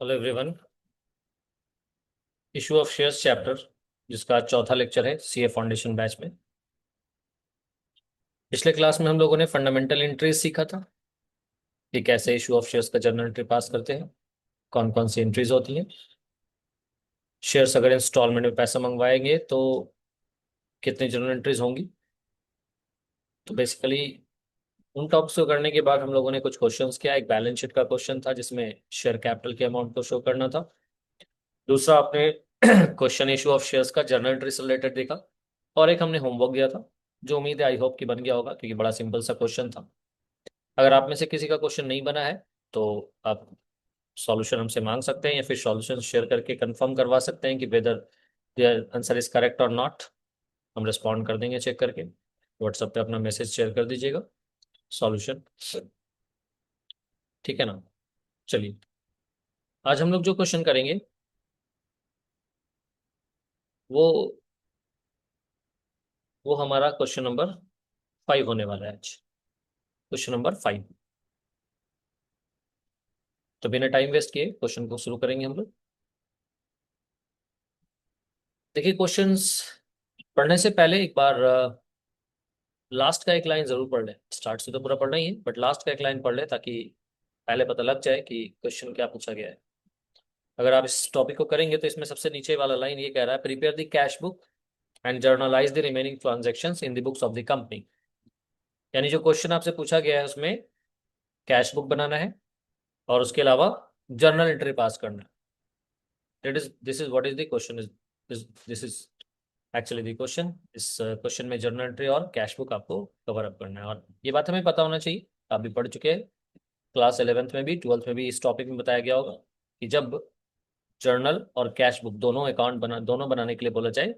Hello everyone. Issue of shares chapter जिसका आज चौथा लेक्चर है सीए फाउंडेशन बैच में। पिछले क्लास में हम लोगों ने फंडामेंटल एंट्रीज सीखा था कि कैसे इशू ऑफ शेयर्स का जर्नल एंट्री पास करते हैं, कौन कौन सी एंट्रीज होती हैं। शेयर्स अगर इंस्टॉलमेंट में पैसा मंगवाएंगे तो कितनी जर्नल एंट्रीज होंगी। तो बेसिकली उन टॉपिक्स को करने के बाद हम लोगों ने कुछ क्वेश्चंस किया। एक बैलेंस शीट का क्वेश्चन था जिसमें शेयर कैपिटल के अमाउंट को शो करना था। दूसरा आपने क्वेश्चन इशू ऑफ शेयर्स का जर्नल एंट्री से रिलेटेड देखा। और एक हमने होमवर्क दिया था जो उम्मीद है आई होप कि बन गया होगा, क्योंकि बड़ा सिंपल सा क्वेश्चन था। अगर आप में से किसी का क्वेश्चन नहीं बना है तो आप सॉल्यूशन हमसे मांग सकते हैं या फिर सॉल्यूशन शेयर करके कंफर्म करवा सकते हैं कि whether their answer is correct और नॉट। हम रिस्पॉन्ड कर देंगे चेक करके। व्हाट्सएप पे अपना मैसेज शेयर कर दीजिएगा सॉल्यूशन। ठीक है ना। चलिए, आज हम लोग जो क्वेश्चन करेंगे वो वो हमारा क्वेश्चन नंबर 5 होने वाला है आज। Question number 5। तो बिना टाइम वेस्ट किए क्वेश्चन को शुरू करेंगे हम लोग। देखिए, क्वेश्चंस पढ़ने से पहले एक बार लास्ट का एक लाइन जरूर पढ़ लें। स्टार्ट से तो पूरा पढ़ना ही है, बट लास्ट का एक लाइन पढ़ लें ताकि पहले पता लग जाए कि क्वेश्चन क्या पूछा गया है। अगर आप इस टॉपिक को करेंगे तो इसमें सबसे नीचे वाला लाइन ये कह रहा है, prepare the cash book and generalized the remaining transactions in the books of the company. यानी जो क्वेश्चन आपसे पूछा गया है उसमें कैश बुक बनाना है और उसके अलावा जर्नल एंट्री पास करना है। That is this is what is the question is this is actually the question. इस क्वेश्चन में जर्नल एंट्री और कैश बुक आपको कवर अप करना है, और ये बात हमें पता होना चाहिए। आप भी पढ़ चुके हैं, क्लास 11th में भी 12th में भी इस टॉपिक में बताया गया होगा कि जब जर्नल और कैश बुक दोनों बनाने के लिए बोला जाए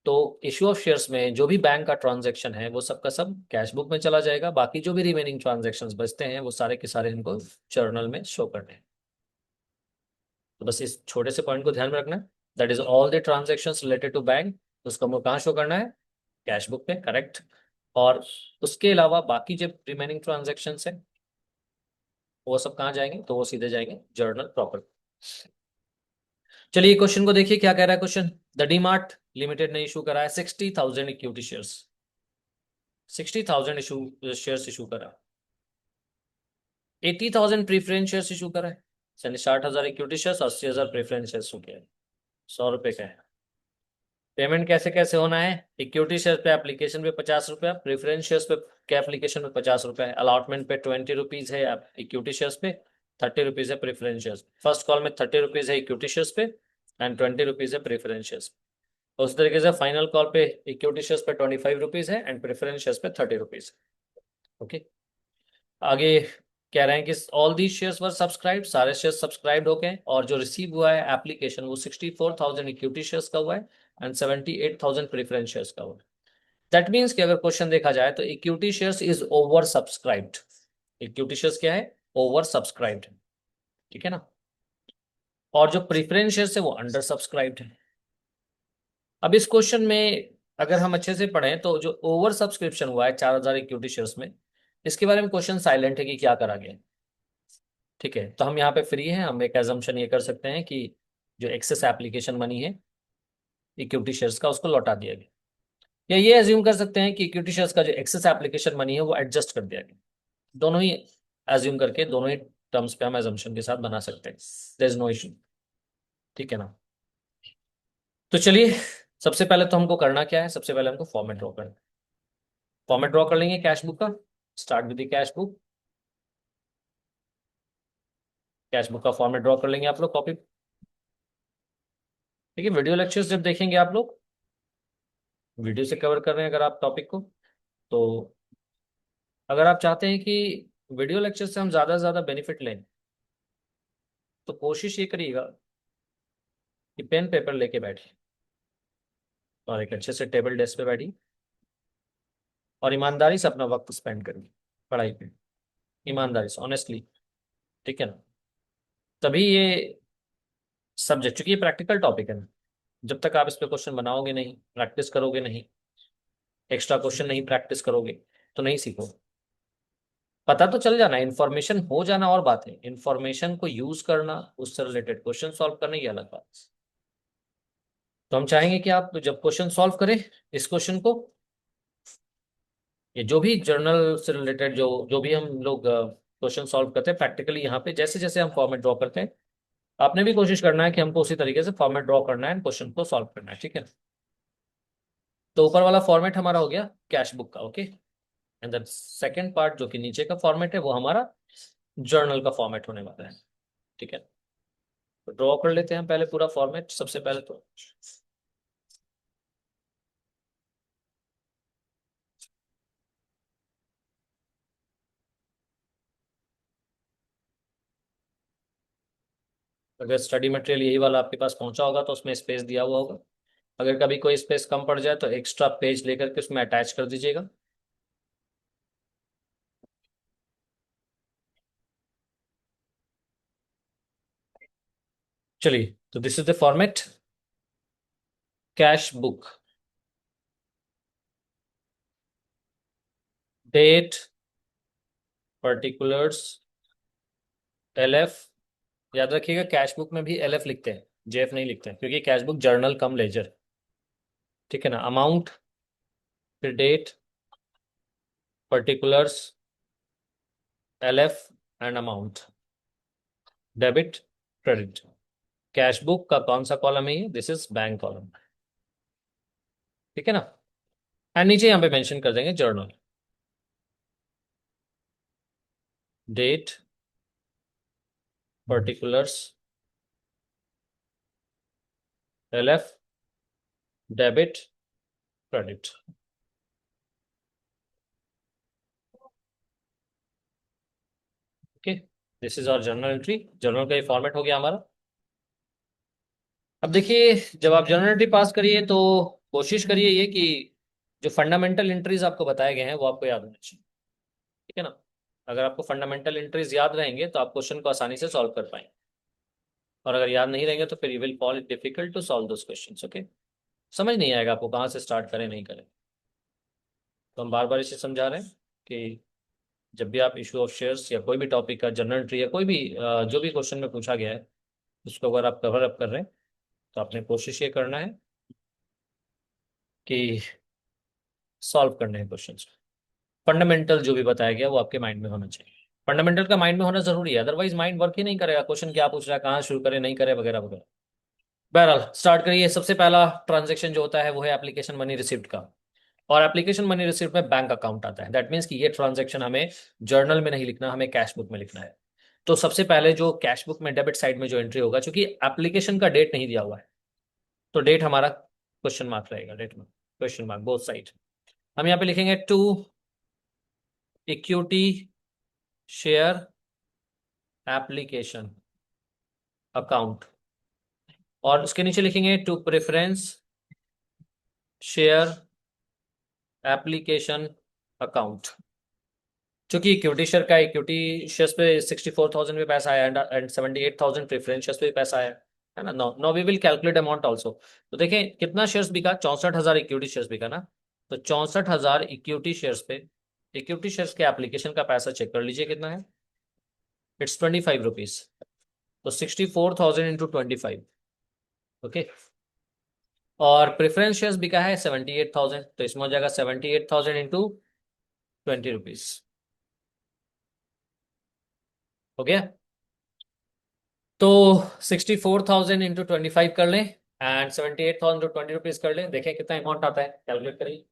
तो इश्यू ऑफ शेयर्स में जो भी बैंक का ट्रांजैक्शन है वो सब का सब कैश बुक में चला जाएगा। बाकी जो भी रिमेनिंग ट्रांजैक्शंस बचते हैं वो सारे के सारे इनको जर्नल में शो करने हैं। तो बस इस छोटे से पॉइंट को ध्यान में रखना है। That is all the transactions related to bank, उसको हमको कहाँ शो करना है? कैश बुक पे, करेक्ट। और उसके अलावा बाकी जो रिमेनिंग ट्रांजेक्शन है वो सब कहाँ जाएंगे? तो वो सीधे जाएंगे जर्नल प्रॉपर। चलिए क्वेश्चन को देखिए क्या कह रहा है क्वेश्चन। द डीमार्ट लिमिटेड ने इशू करा है 60,000 equity shares. 60,000 issue shares issue करा। 80,000 प्रीफरेंस शेयर्स इशू करा है। यानी 60,000 इक्विटी शेयर्स, 80,000 प्रेफरेंस शेयर्स हो गया। 100 रुपए का है। पेमेंट कैसे कैसे होना है? इक्विटी शेयर पे एप्लीकेशन पे 50 रुपया, प्रेफरेंस शेयर्स पे के एप्लीकेशन पे 50 रुपया है, अलॉटमेंट पे 20 रुपीज है इक्विटी शेयर्स पे, 30 रुपीज है प्रेफरेंस शेयर्स। फर्स्ट कॉल में 30 रुपीज है इक्विटी शेयर्स पे एंड 20 रुपीज है प्रेफरेंस शेयर्स। उस तरीके से फाइनल कॉल पे इक्विटी शेयर्स पे 25 रुपीज है एंड प्रेफरेंस शेयर्स पे 30 रुपीज। ओके। आगे कह रहे हैं कि all the shares were subscribe, सारे शेयर सब्सक्राइब हो गए, और जो रिसीव हुआ है एप्लीकेशन वो 64,000 इक्विटी शेयर्स का हुआ है एंड 78,000 प्रेफरेंस शेयर्स का हुआ है। दैट मीन्स कि अगर क्वेश्चन देखा जाए तो equity shares is over subscribed. Equity shares क्या है? Over subscribed. ठीक है ना। और जो प्रेफरेंस शेयर्स है वो अंडर सब्सक्राइब्ड है। अब इस क्वेश्चन में अगर हम अच्छे से पढ़ें तो जो ओवर सब्सक्रिप्शन हुआ है 4,000 इक्विटी शेयर्स में, इसके बारे में क्वेश्चन साइलेंट है कि क्या करा गया। ठीक है, तो हम यहाँ पे फ्री हैं, हम एक एजम्पशन ये कर सकते हैं कि जो एक्सेस एप्लीकेशन मनी है इक्विटी शेयर्स का उसको लौटा दिया गया। या ये एज्यूम कर सकते हैं कि इक्विटी शेयर्स का जो एक्सेस एप्लीकेशन मनी है वो एडजस्ट कर दिया गया। दोनों ही एज्यूम करके दोनों ही टर्म्स पे हम एजम्पशन के साथ बना सकते हैं। There is no issue. ठीक है ना। तो चलिए, सबसे पहले तो हमको करना क्या है? सबसे पहले हमको फॉर्मेट ड्रॉ करना है। फॉर्मेट ड्रॉ कर लेंगे कैश बुक का। Start with the cash book. Cash book का फॉर्मेट ड्रॉ कर लेंगे आप लोग कॉपी। ठीक है, वीडियो लेक्चर्स जब देखेंगे आप लोग, वीडियो से कवर कर रहे हैं अगर आप टॉपिक को, तो अगर आप चाहते हैं कि वीडियो लेक्चर से हम ज़्यादा से ज़्यादा बेनिफिट लें तो कोशिश ये करिएगा कि पेन पेपर लेके बैठिए और एक अच्छे से टेबल डेस्क पे बैठिए और ईमानदारी से अपना वक्त स्पेंड करिए पढ़ाई पे, ईमानदारी से, ऑनेस्टली। ठीक है ना। तभी ये सब्जेक्ट, चूंकि ये प्रैक्टिकल टॉपिक है ना, जब तक आप इस पे क्वेश्चन बनाओगे नहीं, प्रैक्टिस करोगे नहीं, एक्स्ट्रा क्वेश्चन नहीं प्रैक्टिस करोगे, तो नहीं सीखोगे। पता तो चल जाना, इन्फॉर्मेशन हो जाना और बात है, इन्फॉर्मेशन को यूज करना, उससे रिलेटेड क्वेश्चन सॉल्व करना, ये अलग बात है। तो हम चाहेंगे कि आप जब क्वेश्चन सॉल्व करें इस क्वेश्चन को, ये जो भी जर्नल से रिलेटेड जो जो भी हम लोग क्वेश्चन सॉल्व करते हैं प्रैक्टिकली, यहाँ पे जैसे जैसे हम फॉर्मेट ड्रॉ करते हैं, आपने भी कोशिश करना है कि हमको उसी तरीके से फॉर्मेट ड्रॉ करना है, क्वेश्चन को सॉल्व करना है, ठीक है। तो ऊपर वाला फॉर्मेट हमारा हो गया कैश बुक का, okay. And the second part जो कि नीचे का फॉर्मेट है वो हमारा जर्नल का फॉर्मेट होने वाला है, ठीक है। तो ड्रॉ कर लेते हैं पहले पूरा फॉर्मेट सबसे पहले तो। अगर स्टडी मटेरियल यही वाला आपके पास पहुंचा होगा तो उसमें स्पेस दिया हुआ होगा, अगर कभी कोई स्पेस कम पड़ जाए तो एक्स्ट्रा पेज लेकर के उसमें अटैच कर दीजिएगा। चलिए, तो this is the format cash book, date, particulars, LF। याद रखिएगा कैश बुक में भी LF लिखते हैं, JF नहीं लिखते हैं, क्योंकि cash book journal cum ledger, ठीक है ना। अमाउंट, फिर date, particulars, LF and amount, debit, credit. Cash book का कौन सा कॉलम है ये, दिस इज बैंक कॉलम, ठीक है ना। एंड नीचे यहाँ पे मेंशन कर देंगे journal, date, particulars, LF, debit, credit, okay. This is our journal entry, journal का ये फॉर्मेट हो गया हमारा। अब देखिए, जब आप जर्नल एंट्री पास करिए तो कोशिश करिए ये कि जो फंडामेंटल एंट्रीज आपको बताए गए हैं वो आपको याद होने चाहिए, ठीक है ना। अगर आपको फंडामेंटल एंट्रीज याद रहेंगे तो आप क्वेश्चन को आसानी से सॉल्व कर पाएंगे, और अगर याद नहीं रहेंगे तो फिर you will fall it difficult to solve those questions, okay. समझ नहीं आएगा आपको कहाँ से स्टार्ट करें नहीं करें। तो हम बार बार इसे समझा रहे हैं कि जब भी आप इशू ऑफ शेयर्स या कोई भी टॉपिक का जनरल एंट्री या कोई भी जो भी क्वेश्चन में पूछा गया है उसको अगर आप कवर अप कर रहे हैं तो आपने कोशिश ये करना है कि सॉल्व करने हैं क्वेश्चन। फंडामेंटल जो भी बताया गया वो आपके माइंड में होना चाहिए, फंडामेंटल का माइंड में होना जरूरी है, अदरवाइज माइंड वर्क ही नहीं करेगा, क्वेश्चन क्या पूछ रहा है, कहाँ शुरू करे नहीं करे, वगैरह वगैरह। बहरहाल स्टार्ट करिए। सबसे पहला ट्रांजेक्शन जो होता है वो है एप्लीकेशन मनी रिसिप्ट का, और एप्लीकेशन मनी रिसिप्ट में बैंक अकाउंट आता है, दैट मीन्स कि ये ट्रांजेक्शन हमें जर्नल में नहीं लिखना, हमें कैश बुक में लिखना है। तो सबसे पहले जो कैश बुक में डेबिट साइड में जो एंट्री होगा, क्योंकि एप्लीकेशन का डेट नहीं दिया हुआ है तो डेट हमारा क्वेश्चन मार्क रहेगा, डेट में क्वेश्चन मार्क बोथ साइड। हम यहाँ पे लिखेंगे to equity share application account, और उसके नीचे लिखेंगे to preference share application account. क्योंकि इक्विटी शेयर का, इक्विटी शेयर्स पे 64,000 पे पैसा आया एंड 78,000 प्रेफरेंस शेयर्स पे पैसा आया है ना। No no we will calculate amount also. तो देखें कितना शेयर्स बिका, 64,000 इक्विटी शेयर्स बिका ना। तो 64,000 इक्विटी शेयर्स पे, इक्विटी शेयर्स के एप्लीकेशन का पैसा चेक कर लीजिए कितना है, इट्स 25 रुपीज। तो 64,000 इंटू 25, ओके। और प्रेफरेंस शेयर्स बिका है 78,000, तो इसमें हो जाएगा 78,000 इंटू 20 रुपीज, हो गया। तो 64,000 इंटू 25 कर लें एंड 78,000 इंटू 20 रुपीज कर लें, देखें कितना अमाउंट आता है, कैलकुलेट करिए।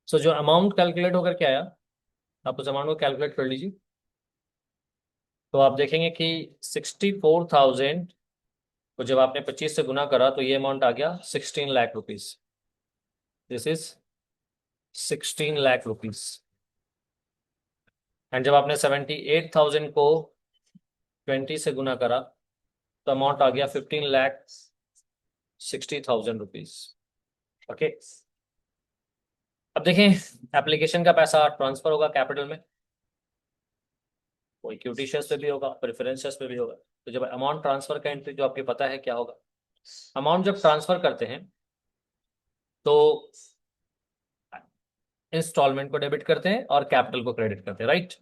सो जो अमाउंट कैलकुलेट होकर के आया, आप उस अमाउंट को कैलकुलेट कर लीजिए। तो आप देखेंगे कि 64,000 को जब आपने 25 से गुना करा तो ये अमाउंट आ गया 16 lakh rupees, this is 16 lakh rupees. And जब आपने 78,000 को 20 से गुना करा तो अमाउंट आ गया 15 लाख 60,000 रुपीज। ओके, अब देखें एप्लीकेशन का पैसा ट्रांसफर होगा कैपिटल में, वो इक्विटी शेयर्स पे भी होगा, प्रेफरेंस शेयर्स पे भी होगा। तो जब अमाउंट ट्रांसफर का एंट्री जो आपको पता है क्या होगा, अमाउंट जब ट्रांसफर करते हैं तो इंस्टॉलमेंट को डेबिट करते हैं और कैपिटल को क्रेडिट करते हैं, राइट।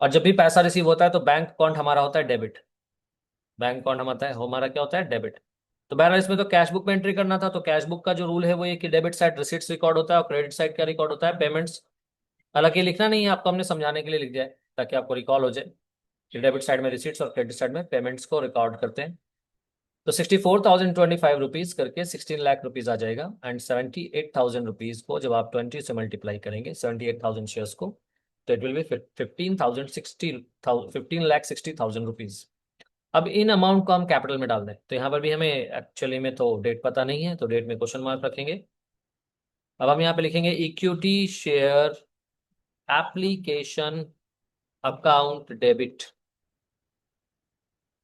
और जब भी पैसा रिसीव होता है तो बैंक अकाउंट हमारा होता है डेबिट, बैंक अकाउंट हमारा क्या होता है, डेबिट। तो बहरहाल इसमें तो कैश बुक में एंट्री करना था, तो कैश बुक का जो रूल है वो ये कि डेबिट साइड रिसीट्स रिकॉर्ड होता है और क्रेडिट साइड क्या रिकॉर्ड होता है, पेमेंट्स। हालांकि लिखना नहीं है आपको, हमने समझाने के लिए लिख दिया है ताकि आपको रिकॉल हो जाए कि डेबिट साइड में रिसीट्स और क्रेडिट साइड में पेमेंट्स को रिकॉर्ड करते हैं। तो 64,025 करके 16 लाख रुपीज आ जाएगा। एंड 78,000 रुपीज को जब आप 20 से मल्टीप्लाई करेंगे 78,000 शेयर्स को, तो इट विल बी 15,60,000 रुपीज। अब इन अमाउंट को हम कैपिटल में डाल दें, तो यहाँ पर भी हमें एक्चुअली में तो डेट पता नहीं है, तो डेट में क्वेश्चन मार्क रखेंगे। अब हम यहाँ पे लिखेंगे equity share application account debit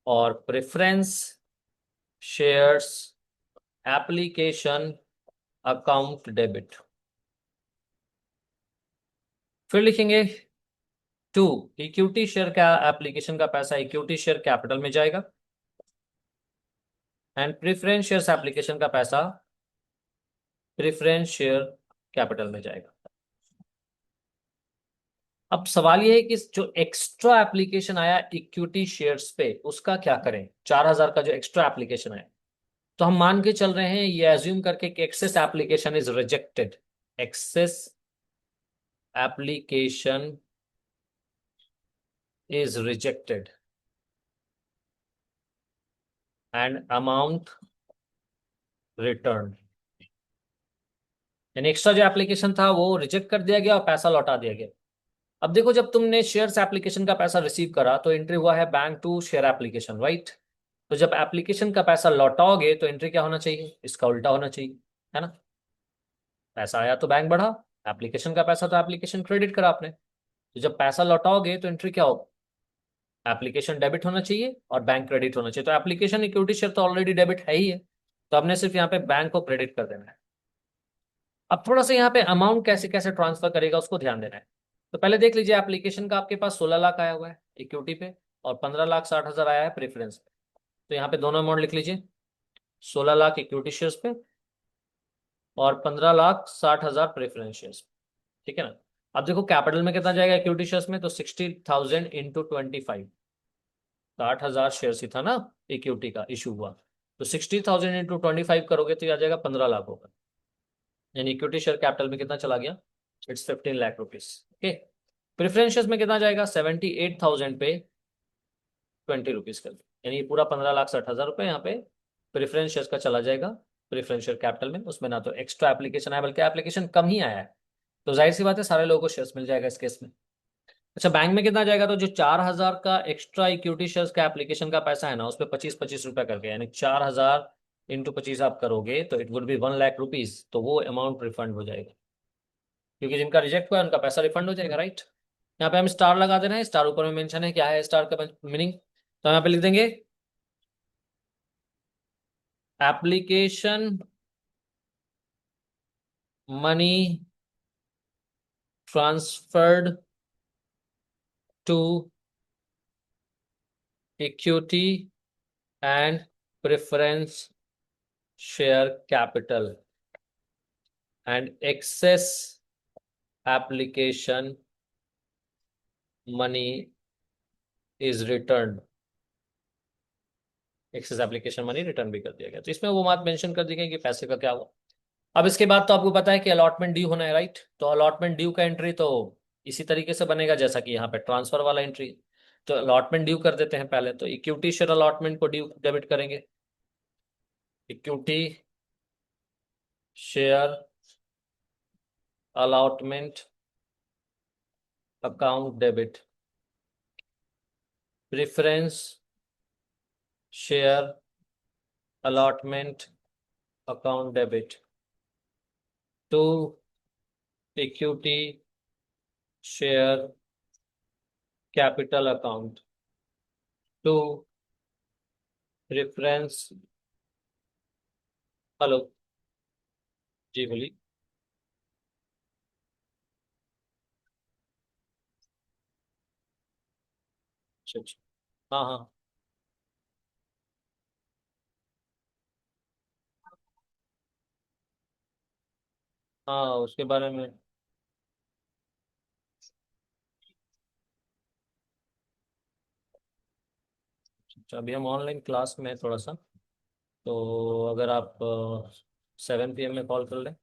और preference shares application account debit. फिर लिखेंगे टू, इक्विटी शेयर का एप्लीकेशन का पैसा इक्विटी शेयर कैपिटल में जाएगा एंड प्रेफरेंस शेयर्स एप्लीकेशन का पैसा प्रेफरेंस शेयर कैपिटल में जाएगा। अब सवाल ये है कि जो एक्स्ट्रा एप्लीकेशन आया इक्विटी शेयर्स पे उसका क्या करें, 4,000 का जो एक्स्ट्रा एप्लीकेशन आया, तो हम मान के चल रहे हैं ये एज्यूम करके कि excess application is rejected, excess application is rejected and amount returned। यानी एक्स्ट्रा जो एप्लीकेशन था वो रिजेक्ट कर दिया गया और पैसा लौटा दिया गया। अब देखो जब तुमने शेयर्स एप्लीकेशन का पैसा रिसीव करा तो एंट्री हुआ है bank to share application, right. तो जब एप्लीकेशन का पैसा लौटाओगे तो एंट्री क्या होना चाहिए, इसका उल्टा होना चाहिए, है ना। पैसा आया तो बैंक बढ़ा, एप्लीकेशन का पैसा तो एप्लीकेशन क्रेडिट करा आपने, तो जब पैसा लौटाओगे तो एंट्री क्या होगा, एप्लीकेशन डेबिट होना चाहिए और बैंक क्रेडिट होना चाहिए। तो एप्लीकेशन इक्विटी शेयर तो ऑलरेडी डेबिट है ही है, तो आपने सिर्फ यहाँ पे बैंक को क्रेडिट कर देना है। अब थोड़ा सा यहाँ पे अमाउंट कैसे कैसे ट्रांसफर करेगा उसको ध्यान देना है। तो पहले देख लीजिए एप्लीकेशन का आपके पास 16 लाख आया हुआ है इक्विटी पे और 15,60,000 आया है प्रेफरेंस पे। तो यहाँ पे दोनों अमाउंट लिख लीजिए, 16 लाख इक्विटी शेयर्स पे और 15,60,000 प्रेफरेंस शेयर्स पे, ठीक है ना। अब देखो कैपिटल में कितना जाएगा इक्विटी शेयर्स में, तो 60,000 इंटू 25, 60,000 शेयर ही था ना इक्विटी का इशू हुआ, तो 60,000 इंटू 25 करोगे तो ये आ जाएगा 15 लाख होगा। यानी इक्विटी शेयर कैपिटल में कितना चला गया, it's 15 lakh rupees. Okay, preferences में कितना जाएगा, 78,000 पे 20 रुपीज कर, यानी पूरा 15,60,000 रुपये यहाँ पे प्रेफरेंस शेयर्स का चला जाएगा प्रेफरेंस शेयर कैपिटल में। उसमें ना तो एक्स्ट्रा एप्लीकेशन आया बल्कि एप्लीकेशन कम ही आया है, तो जाहिर सी बात है सारे लोगों को शेयर्स मिल जाएगा इस केस में। अच्छा बैंक में कितना जाएगा, तो जो 4,000 का एक्स्ट्रा इक्विटी शेयर्स का एप्लीकेशन का पैसा है ना उस पर 25-25 रुपया करके, यानी 4,000 इंटू 25 आप करोगे तो it would be 1 lakh rupees, तो वो अमाउंट रिफंड हो जाएगा क्योंकि जिनका रिजेक्ट हुआ है उनका पैसा रिफंड हो जाएगा, राइट। यहाँ पे हम स्टार लगा देना है, स्टार ऊपर में मेंशन है क्या है स्टार का मीनिंग, तो यहाँ पे लिख देंगे application money transferred to equity and preference share capital and excess application money is return, excess application money return भी कर दिया गया। तो इसमें वो बात मेंशन कर दी गई कि पैसे का क्या हुआ। अब इसके बाद तो आपको पता है कि अलॉटमेंट ड्यू होना है, राइट। तो अलॉटमेंट ड्यू का एंट्री तो इसी तरीके से बनेगा जैसा कि यहाँ पे ट्रांसफर वाला एंट्री। तो अलॉटमेंट ड्यू कर देते हैं पहले, तो इक्विटी शेयर अलॉटमेंट को ड्यू डेबिट करेंगे, equity share allotment account debit, preference share allotment account debit to equity share capital account to preference hello. जी बोलिए। अच्छा अच्छा। हाँ हाँ। हाँ उसके बारे में। अच्छा, अभी हम ऑनलाइन क्लास में हैं थोड़ा सा। तो अगर आप 7 PM में कॉल कर लें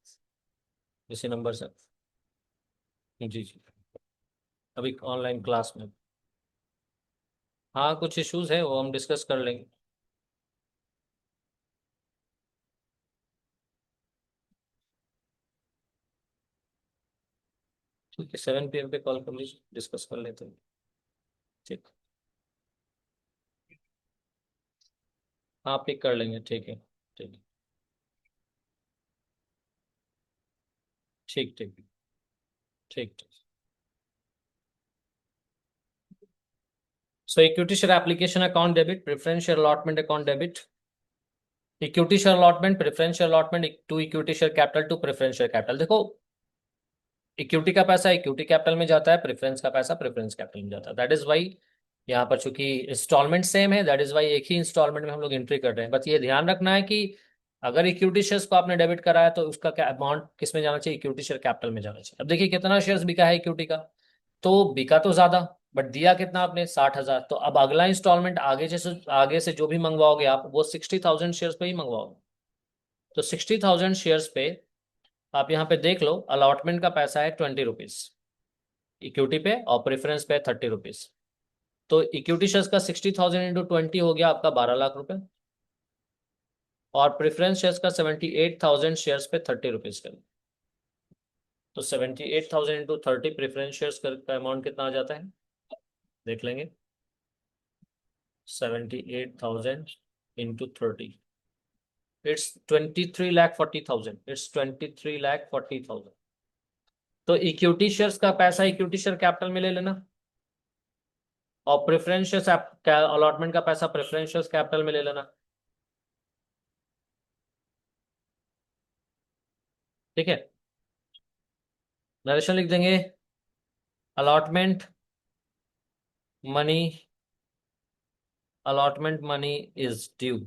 इसी नंबर से। जी जी। अभी ऑनलाइन क्लास में। हाँ कुछ इश्यूज है वो हम डिस्कस कर लेंगे। ठीक है 7 PM पे कॉल कर लीजिए डिस्कस कर लेते हैं। ठीक। हाँ पिक कर लेंगे ठीक है। ठीक। ठीक ठीक। ठीक ठीक। So equity share application account debit preference share allotment account debit. Equity share allotment preference share allotment to equity share capital to preference share capital. देखो इक्विटी का पैसा इक्विटी कैपिटल में जाता है, प्रेफरेंस का पैसा प्रेफरेंस कैपिटल में जाता है। दैट इज वाई यहाँ पर चूंकि इंस्टॉलमेंट सेम है, दैट इज वाई एक ही इंस्टॉलमेंट में हम लोग एंट्री कर रहे हैं। बस ये ध्यान रखना है कि अगर इक्विटी शेयर्स को आपने डेबिट करा है तो उसका क्या अमाउंट किस में जाना चाहिए, इक्विटी शेयर कैपिटल में जाना चाहिए। अब देखिए कितना शेयर्स बिका है इक्विटी का, तो बिका तो ज्यादा बट दिया कितना आपने 60,000। तो अब अगला इंस्टॉलमेंट आगे से जो भी मंगवाओगे आप वो 60,000 शेयर्स पे ही मंगवाओगे। तो 60,000 शेयर्स पे आप यहाँ पे देख लो अलॉटमेंट का पैसा है 20 रुपीज इक्विटी पे और प्रेफरेंस पे 30 रुपीज। तो इक्विटी शेयर्स का 60,000 इंटू 20 हो गया आपका 12 लाख रुपए। और प्रेफरेंस शेयर्स का 78,000 शेयर्स पे 30 रुपीज का। तो 78,000 इंटू 30 प्रेफरेंस शेयर्स का अमाउंट कितना आ जाता है देख लेंगे। 78,000 इंटू 30 इट्स 23,40,000। इट्स 23,40,000। तो इक्विटी शेयर्स का पैसा इक्विटी शेयर कैपिटल में ले लेना और प्रेफरेंस शेयर्स अलॉटमेंट का पैसा प्रेफरेंस शेयर्स कैपिटल में ले लेना। ठीक है। नरेशन लिख देंगे। Allotment money allotment money is due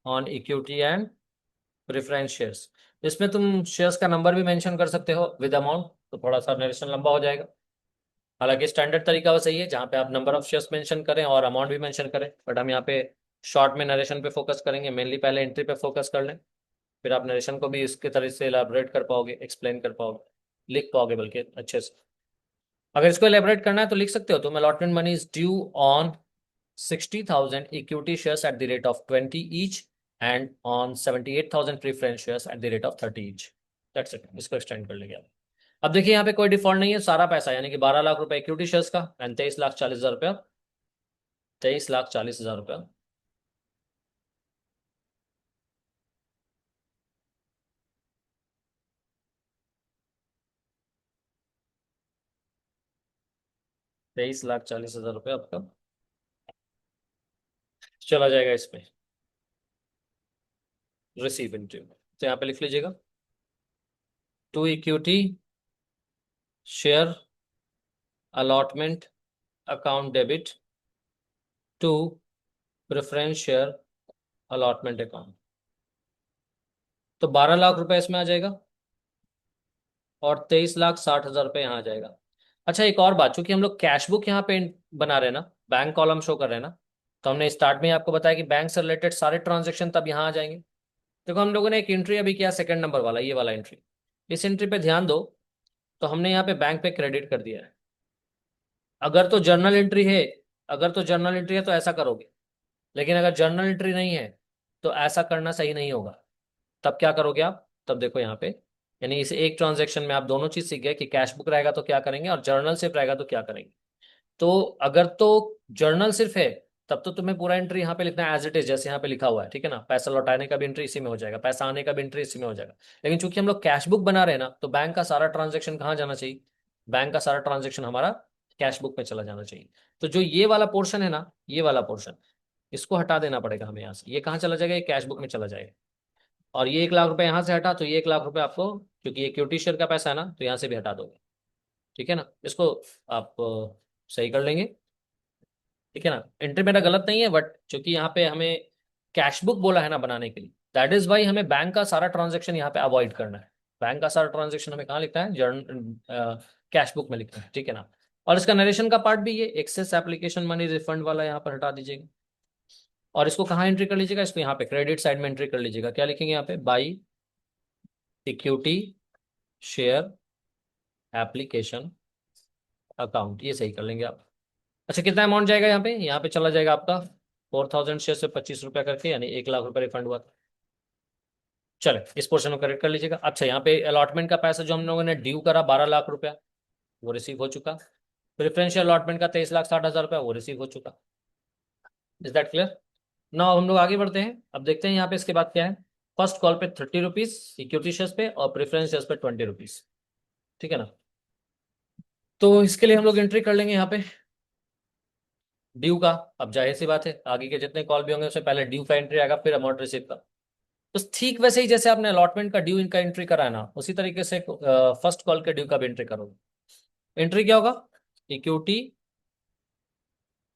on equity and preference shares. इसमें तुम शेयर्स का नंबर भी मेंशन कर सकते हो विद अमाउंट, तो थोड़ा सा नरेशन लंबा हो जाएगा। हालांकि स्टैंडर्ड तरीका वो सही है जहाँ पे आप नंबर ऑफ शेयर्स मेंशन करें और अमाउंट भी मेंशन करें, बट हम यहाँ पे शॉर्ट में नरेशन पे फोकस करेंगे। मेनली पहले एंट्री पे फोकस कर लें, फिर आप नरेशन को भी इसके तरह से एलाबोरेट कर पाओगे, एक्सप्लेन कर पाओगे, लिख पाओगे बल्कि अच्छे से। अगर इसको एलाबोरेट करना है तो लिख सकते हो तुम allotment money is due on 60,000 equity shares at the rate of 20 each and on 78,000 preference shares at the rate of 30 each. That's it. इसको एक्सटेंड कर लेंगे आप। अब देखिए यहाँ पे कोई डिफॉल्ट नहीं है, सारा पैसा यानी कि 12 लाख रुपए इक्विटी शेयर्स का एंड 23,40,000 रुपया। 23,40,000 रुपया। 23,40,000 रुपया आपका चला जाएगा इसमें रिसीव इंटू। तो यहाँ पे लिख लीजिएगा to equity share allotment account debit to preference share allotment account. तो 12 लाख रुपए इसमें आ जाएगा और 23,60,000 रुपये यहाँ आ जाएगा। अच्छा एक और बात, चूंकि हम लोग कैश बुक यहाँ पे बना रहे हैं ना, बैंक कॉलम शो कर रहे हैं ना, तो हमने स्टार्ट में ही आपको बताया कि बैंक से रिलेटेड सारे ट्रांजेक्शन तब यहाँ आ जाएंगे। देखो हम लोगों ने एक एंट्री अभी किया सेकंड नंबर वाला, ये वाला एंट्री। इस एंट्री पे ध्यान दो, तो हमने यहाँ पे बैंक पे क्रेडिट कर दिया है। अगर तो जर्नल एंट्री है, अगर तो जर्नल एंट्री है तो ऐसा करोगे, लेकिन अगर जर्नल एंट्री नहीं है तो ऐसा करना सही नहीं होगा। तब क्या करोगे आप, तब देखो यहाँ पे, यानी इस एक ट्रांजेक्शन में आप दोनों चीज सीख गए कि कैश बुक रहेगा तो क्या करेंगे और जर्नल सिर्फ रहेगा तो क्या करेंगे। तो अगर तो जर्नल सिर्फ है तब तो तुम्हें पूरा एंट्री यहाँ पे लिखना है एज इट इज जैसे यहाँ पे लिखा हुआ है, ठीक है ना। पैसा लौटाने का भी एंट्री इसी में हो जाएगा, पैसा आने का भी एंट्री इसी में हो जाएगा। लेकिन चूंकि हम लोग कैश बुक बना रहे हैं ना, तो बैंक का सारा ट्रांजेक्शन कहाँ जाना चाहिए, बैंक का सारा ट्रांजेक्शन हमारा कैश बुक में चला जाना चाहिए। तो जो ये वाला पोर्शन है ना, ये वाला पोर्शन इसको हटा देना पड़ेगा हमें यहाँ से। ये कहाँ चला जाएगा, ये कैश बुक में चला जाएगा। और ये 1 लाख रुपए यहाँ से हटा, तो ये 1 लाख रुपए आपको, क्योंकि ये इक्विटी शेयर का पैसा है ना, तो यहाँ से भी हटा दोगे। ठीक है ना, इसको आप सही कर लेंगे। ठीक है ना, एंट्री मेरा गलत नहीं है, बट चूंकि यहाँ पे हमें कैश बुक बोला है ना बनाने के लिए, दैट इज वाई हमें बैंक का सारा ट्रांजेक्शन यहाँ पे अवॉइड करना है। बैंक का सारा ट्रांजेक्शन हमें कहाँ लिखना है, जर्नल कैश बुक में लिखना है। ठीक है ना, और इसका नरेशन का पार्ट भी ये एक्सेस एप्लीकेशन मनी रिफंड वाला यहाँ पर हटा दीजिएगा। और इसको कहाँ एंट्री कर लीजिएगा, इसको यहाँ पे क्रेडिट साइड में एंट्री कर लीजिएगा। क्या लिखेंगे यहाँ पे, by equity share application account, ये सही कर लेंगे आप। अच्छा, कितना अमाउंट जाएगा यहाँ पे, यहाँ पे चला जाएगा आपका 4,000 शेयर से 25 रुपया करके, यानी 1 लाख रुपए रिफंड हुआ था। चले, इस पोर्शन को करेक्ट कर लीजिएगा। अच्छा, यहाँ पे अलॉटमेंट का पैसा जो हम लोगों ने ड्यू करा 12 लाख रुपया, वो रिसीव हो चुका। प्रेफरेंशियल अलॉटमेंट का 23,60,000 रुपया, वो रिसीव हो चुका। Is that clear? ना हम लोग आगे बढ़ते हैं। अब देखते हैं यहाँ पे इसके बाद क्या है। फर्स्ट कॉल पे 30 रुपीज इक्विटी शेयर्स पे, और प्रेफरेंस शेयर्स पे 20 रुपीज। ठीक है ना, तो इसके लिए हम लोग एंट्री कर लेंगे यहाँ पे ड्यू का। अब जाहिर सी बात है, आगे के जितने कॉल भी होंगे उससे पहले ड्यू का एंट्री आएगा, फिर अमाउंट रिसीव का। तो ठीक वैसे ही जैसे आपने अलॉटमेंट का ड्यू इनका एंट्री करा है ना, उसी तरीके से फर्स्ट कॉल के ड्यू का भी एंट्री करोगे। एंट्री क्या होगा, equity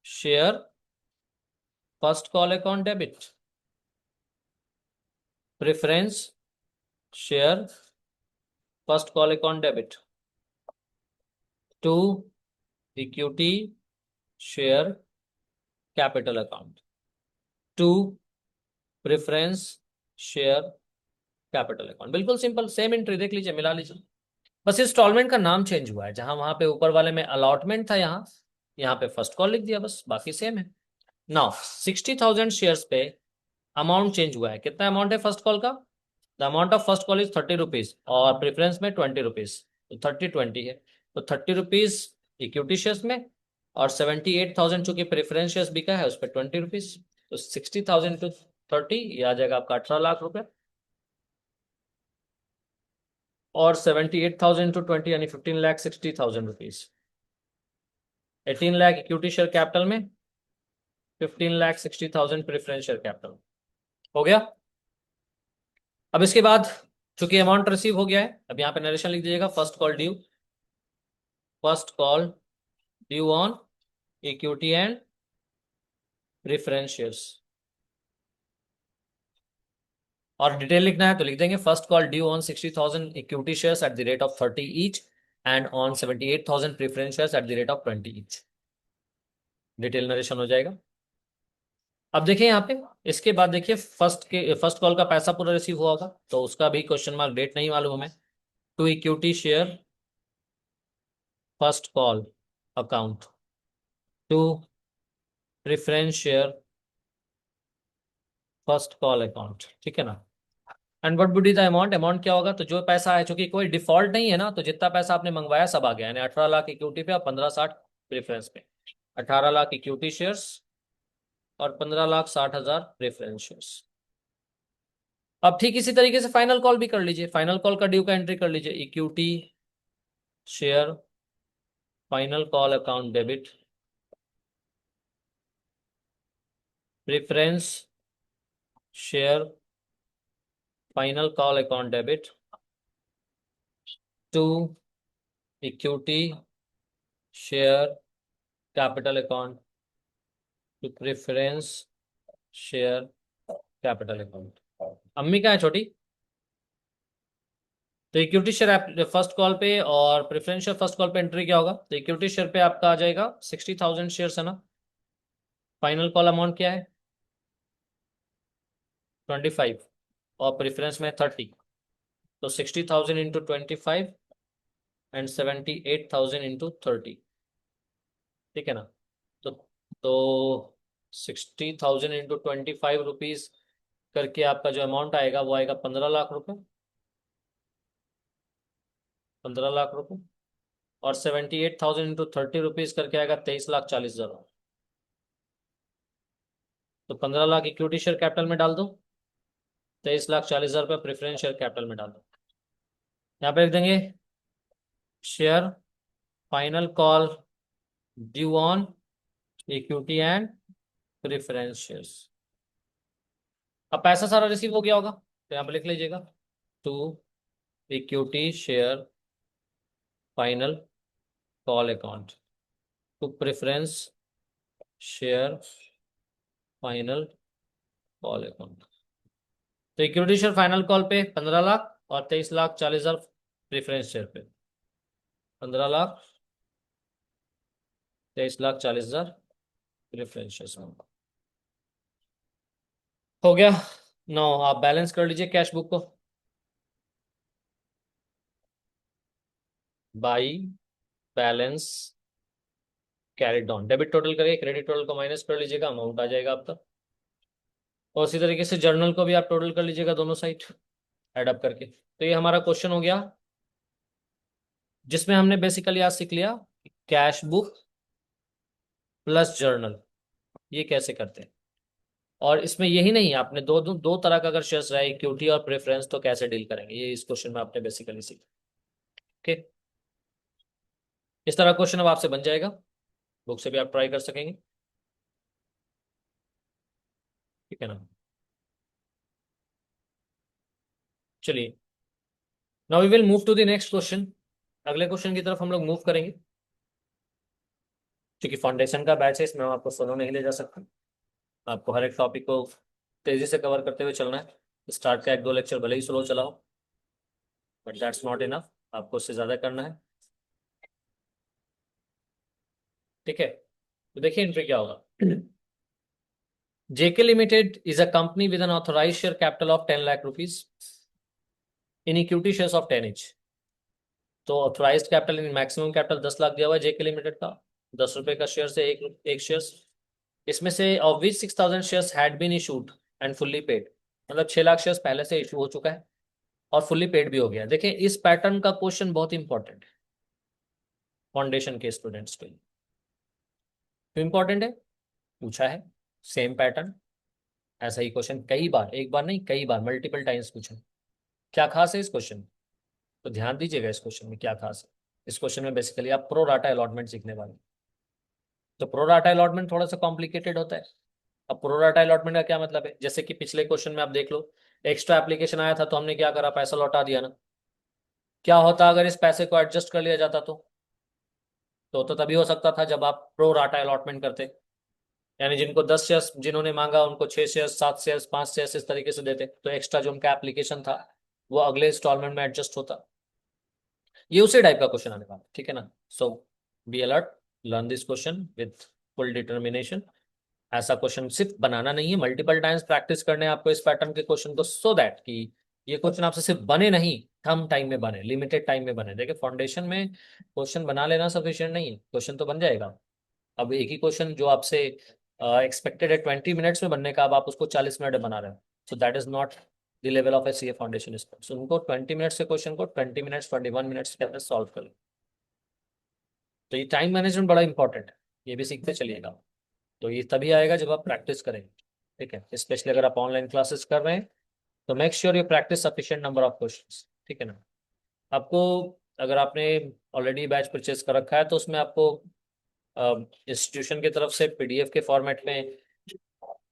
share first call account debit, preference share first call account debit, to equity share capital account, to preference share capital account. बिल्कुल सिंपल, सेम एंट्री, देख लीजिए, मिला लीजिए। बस इंस्टॉलमेंट का नाम चेंज हुआ है, जहां वहां पे ऊपर वाले में अलॉटमेंट था, यहाँ पे फर्स्ट कॉल लिख दिया, बस बाकी सेम है। नाउ 60,000 शेयर्स पे अमाउंट चेंज हुआ है। कितना अमाउंट है फर्स्ट कॉल का, the amount of first call is 30 rupees, और प्रेफरेंस में 20 रुपीज, तो 30-20 है। तो 30 रुपीज इक्विटी शेयर्स में, और 78,000 चूंकि प्रेफरेंस शेयर्स बिका है, उस पर 20 रुपीज। तो 60,000 टू 30, ये आ जाएगा आपका 18 लाख रुपए। और 78,000 टू 20 यानी 15,60,000 rupees. 18 lakh equity share capital में, 15,60,000 प्रेफरेंस शेयर कैपिटल। हो गया। अब इसके बाद चूंकि अमाउंट रिसीव हो गया है, अब यहाँ पे नरेशन लिख दीजिएगा, first call due, first call due on equity and preference shares. और डिटेल लिखना है तो लिख देंगे, first call due on 60,000 equity shares at the rate of 30 each, and on 78,000 preference shares at the rate of 20 each. Detail narration हो जाएगा। अब देखिए यहाँ पे, इसके बाद देखिए फर्स्ट कॉल का पैसा पूरा रिसीव हुआ होगा, तो उसका भी क्वेश्चन मार्क, डेट नहीं मालूम हमें। To equity share first call account, to preference share first call account. ठीक है ना, and what would be the amount, amount क्या होगा, तो जो पैसा है, चूंकि कोई डिफॉल्ट नहीं है ना, तो जितना पैसा आपने मंगवाया सब आ गया, यानी 18 लाख इक्विटी पे और 15,60 प्रेफरेंस पे। 18 लाख इक्विटी शेयर्स और 15,60,000 प्रेफरेंस शेयर्स। अब ठीक इसी तरीके से फाइनल कॉल भी कर लीजिए, फाइनल कॉल का ड्यू का एंट्री कर लीजिए, equity share final call account debit, preference share final call account debit, to equity share capital account, to preference share capital account. अम्मी क्या है छोटी, तो इक्विटी शेयर फर्स्ट कॉल पे और प्रेफरेंस शेयर फर्स्ट कॉल पे एंट्री क्या होगा, तो इक्विटी शेयर पे आपका आ जाएगा 60,000 शेयर है ना। फाइनल कॉल अमाउंट क्या है, 25, और प्रेफरेंस में 30, तो 60,000 इंटू 25 एंड 78,000 इंटू 30। ठीक है ना, तो 60,000 इंटू 25 रुपीज करके आपका जो अमाउंट आएगा वो आएगा 15 लाख रुपए, 15 लाख रुपए। और 78,000 इंटू 30 रुपीज करके आएगा 23,40,000। तो 15 लाख इक्विटी शेयर कैपिटल में डाल दो, 23,40,000 रुपये प्रेफरेंस शेयर कैपिटल में डाल दो। यहाँ पे लिख देंगे share final call due on equity and preference shares. अब पैसा सारा रिसीव हो गया होगा, तो यहाँ पे लिख लीजिएगा, to equity share final call account to preference share final call account. तो इक्विटी शेयर फाइनल कॉल पे 15 लाख और 23,40,000 प्रेफरेंस शेयर पे। 15 लाख, 23,40,000 प्रेफरेंस शेयर हो गया। नो, आप बैलेंस कर लीजिए कैश बुक को। By balance carry down, debit total करिए, क्रेडिट टोटल को माइनस कर लीजिएगा, अमाउंट आ जाएगा आपका। और उसी तरीके से जर्नल को भी आप टोटल कर लीजिएगा, दोनों साइड एड अप करके। तो ये हमारा क्वेश्चन हो गया, जिसमें हमने बेसिकली आज सीख लिया कैश बुक प्लस जर्नल ये कैसे करते हैं। और इसमें यही नहीं, आपने दो तरह का अगर शेयर्स रहे, इक्विटी और प्रेफरेंस, तो कैसे डील करेंगे, ये इस क्वेश्चन में आपने बेसिकली सीखा। ओके, इस तरह क्वेश्चन अब आपसे बन जाएगा, बुक से भी आप ट्राई कर सकेंगे, ठीक है ना। चलिए, now we will move to the next question. अगले क्वेश्चन की तरफ हम लोग मूव करेंगे। क्योंकि फाउंडेशन का बैच है, इसमें हम आपको सोलो नहीं ले जा सकते, आपको हर एक टॉपिक को तेजी से कवर करते हुए चलना है। स्टार्ट का 1-2 लेक्चर भले ही स्लो चलाओ, बट दैट्स नॉट इनफ, आपको उससे ज्यादा करना है, ठीक है। तो देखिए इन पे क्या होगा। JK limited is a company with an authorize share capital of 10 lakh rupees in equity shares of 10 each। तो authorize capital in maximum capital 10 lakh दिया हुआ है जेके लिमिटेड का, 10 रुपए का शेयर से एक शेयर। इसमें से of which 6,000 shares had been issued and fully paid, मतलब 6 लाख शेयर्स पहले से इशू हो चुका है और फुल्ली पेड भी हो गया। देखिए इस पैटर्न का क्वेश्चन बहुत इंपॉर्टेंट है फाउंडेशन के स्टूडेंट्स के लिए। क्यों इंपॉर्टेंट है, पूछा है सेम पैटर्न, ऐसा ही क्वेश्चन कई बार, एक बार नहीं कई बार, मल्टीपल टाइम्स पूछा। क्या खास है इस क्वेश्चन, तो ध्यान दीजिएगा इस क्वेश्चन में क्या खास है। इस क्वेश्चन में बेसिकली आप प्रो राटा अलॉटमेंट सीखने वाले हैं। तो प्रो राटा अलॉटमेंट थोड़ा सा कॉम्प्लिकेटेड होता है। अब प्रो राटा अलॉटमेंट का क्या मतलब है, जैसे कि पिछले क्वेश्चन में आप देख लो, एक्स्ट्रा एप्लीकेशन आया था तो हमने क्या करा, पैसा लौटा दिया ना। क्या होता अगर इस पैसे को एडजस्ट कर लिया जाता, तो तभी हो सकता था जब आप प्रो राटा अलॉटमेंट करते, यानी जिनको 10 शेयर्स जिन्होंने मांगा उनको 6 शेयर्स, 7 शेयर्स, 5 शेयर्स इस तरीके से देते, तो एक्स्ट्रा जो उनका एप्लीकेशन था वो अगले इंस्टॉलमेंट में एडजस्ट होता। ये उसी टाइप का क्वेश्चन आने वाला, ठीक है ना। So be alert, learn this question with full determination. ऐसा क्वेश्चन सिर्फ बनाना नहीं है, मल्टीपल टाइम्स प्रैक्टिस करने हैं आपको इस पैटर्न के क्वेश्चन को, सो दैट कि ये क्वेश्चन आपसे सिर्फ बने नहीं, कम टाइम में बने, लिमिटेड टाइम में बने। देखिए फाउंडेशन में क्वेश्चन बना लेना सफिशिएंट नहीं है, क्वेश्चन तो बन जाएगा। अब एक ही क्वेश्चन जो आपसे एक्सपेक्टेड है 20 मिनट्स में बनने का, अब आप उसको 40 मिनट में बना रहे हो, so that is not the level of a CA foundation student. So उनको 20 मिनट्स के क्वेश्चन को 20 मिनट्स, 21 मिनट्स के अंदर सॉल्व कर लो। तो ये टाइम मैनेजमेंट बड़ा इंपॉर्टेंट है, ये भी सीखते चलिएगा। तो ये तभी आएगा जब आप प्रैक्टिस करेंगे, ठीक है। स्पेशली अगर आप ऑनलाइन क्लासेस कर रहे हैं तो make sure you practice sufficient number of questions, ठीक है ना। आपको, अगर आपने ऑलरेडी बैच परचेज कर रखा है तो उसमें आपको इंस्टीट्यूशन की तरफ से पीडीएफ के फॉर्मेट में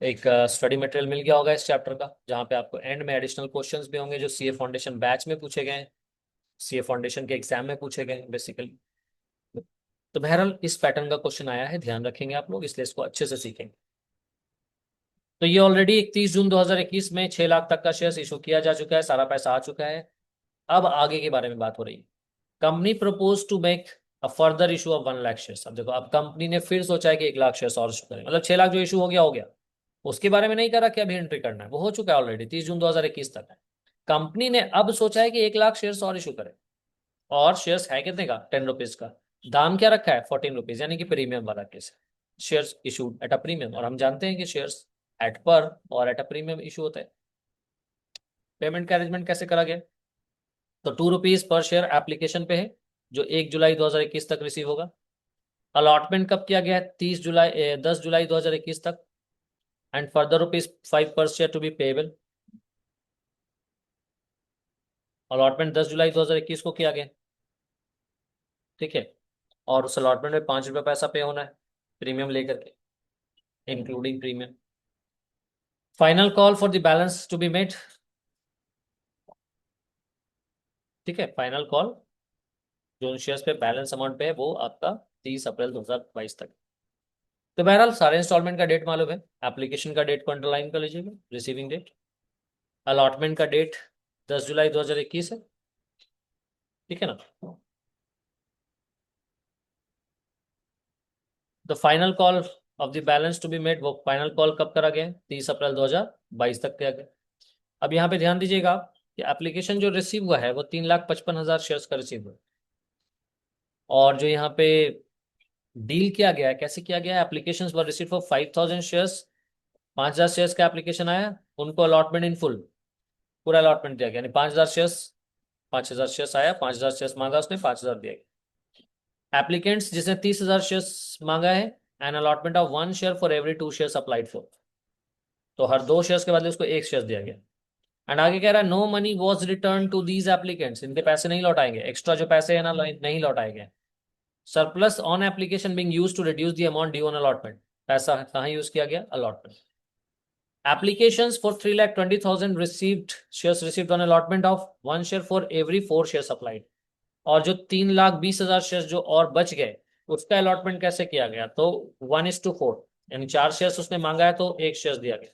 एक स्टडी मटेरियल मिल गया होगा इस चैप्टर का, जहाँ पे आपको एंड में एडिशनल क्वेश्चंस भी होंगे जो सीए फाउंडेशन बैच में पूछे गए हैं, सीए फाउंडेशन के एग्जाम में पूछे गए हैं बेसिकली। तो बहरहाल इस पैटर्न का क्वेश्चन आया है, ध्यान रखेंगे आप लोग, इसलिए इसको अच्छे से सीखेंगे। तो ये ऑलरेडी 31 जून 2021 में 6 लाख तक का शेयर इशू किया जा चुका है, सारा पैसा आ चुका है। अब आगे के बारे में बात हो रही है। Company propose to make a further issue of 1 lakh share. अब देखो, अब कंपनी ने फिर सोचा है कि 1 लाख शेयर और इशू करें, मतलब 6 लाख जो इशू हो गया, उसके बारे में नहीं करा कि अभी एंट्री करना है, वो हो चुका है ऑलरेडी, 30 जून 2021 तक है। कंपनी ने अब सोचा है कि 1 लाख शेयर और इशू करे, और शेयर्स है कितने का, 10 रुपीज का। दाम क्या रखा है, 14 रुपीज, यानी कि प्रीमियम वाला केस है। Shares issued at a premium, और हम जानते हैं कि शेयर्स एट पर और एट अ प्रीमियम इशू होता है। पेमेंट का अरेंजमेंट कैसे करा गया, तो 2 रुपीज पर शेयर एप्लीकेशन पे है, जो 1 जुलाई 2021 तक रिसीव होगा। अलॉटमेंट कब किया गया है, 10 जुलाई 2021 तक। एंड फर्दर रुपीज 5 पर share to be payable. Allotment 10 जुलाई 2021 को किया गया, ठीक है। और उस अलॉटमेंट में 5 रुपये पैसा पे होना है, प्रीमियम लेकर के, including premium. Final call for the balance to be made, ठीक है, फाइनल कॉल जो उन शेयर्स पे बैलेंस अमाउंट पे है वो आपका 30 अप्रैल 2022 तक। तो बहरहाल सारे इंस्टॉलमेंट का डेट मालूम है, एप्लीकेशन का डेट को अंडरलाइन कर लीजिएगा, रिसीविंग डेट। अलॉटमेंट का डेट 10 जुलाई 2021 है, ठीक है ना। The final call of the balance to be made, वो फाइनल कॉल कब करा गया है? 30 अप्रैल 2022 तक किया गया। अब यहाँ पे ध्यान दीजिएगा कि एप्लीकेशन जो रिसीव हुआ है वो 3,55,000 शेयर्स का रिसीव हुआ है। और जो यहाँ पे डील किया गया है, कैसे किया गया है? Application were receive for 5,000 shares, 5,000 shares का एप्लीकेशन आया, उनको अलॉटमेंट इन फुल, पूरा अलॉटमेंट दिया गया, यानी 5,000 शेयर्स, 5,000 शेयर्स आया, 5,000 शेयर्स मांगा उसने, 5,000 दिया गया। एप्लीकेंट्स जिसने 30,000 शेयर्स मांगा है, an allotment of 1 share for every 2 shares applied for, तो हर 2 शेयर्स के बदले उसको 1 शेयर दिया गया। एंड आगे कह रहा है no money was return to these applicants, इनके पैसे नहीं लौटाएंगे, एक्स्ट्रा जो पैसे है ना नहीं लौटाएंगे। Surplus on application being used to reduce the amount due on allotment, पैसा कहाँ यूज किया गया? Allotment. Applications for 3,20,000 received shares received on allotment of 1 share for every 4 shares applied। और जो 3,20,000 शेयर्स जो और बच गए उसका अलॉटमेंट कैसे किया गया? तो 1:4, यानी 4 शेयर्स उसने मांगा है तो 1 शेयर दिया गया।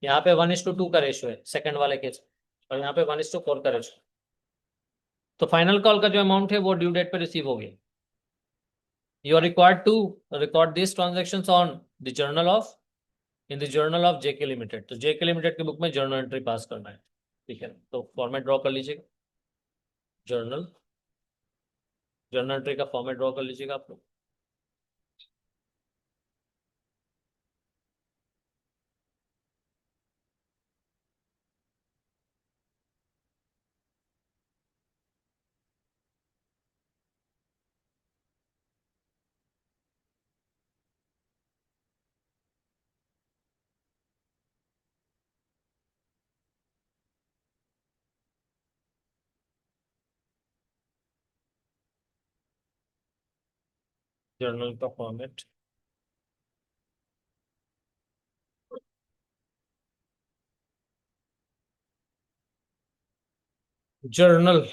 यहाँ पे 1:2 का रेशियो है सेकंड वाले केस, और यहाँ पे 1:4 का रेशियो। तो फाइनल कॉल का जो अमाउंट है वो ड्यू डेट पे रिसीव हो गया। You are required to record this transaction on the journal of, in the journal of JK limited, तो जेके लिमिटेड के बुक में जर्नल एंट्री पास करना है, ठीक है। तो फॉर्मेट ड्रॉ कर लीजिएगा, जर्नल, जर्नल एंट्री का फॉर्मेट ड्रॉ कर लीजिएगा आप लोग। जर्नल का फॉर्मेट, जर्नल,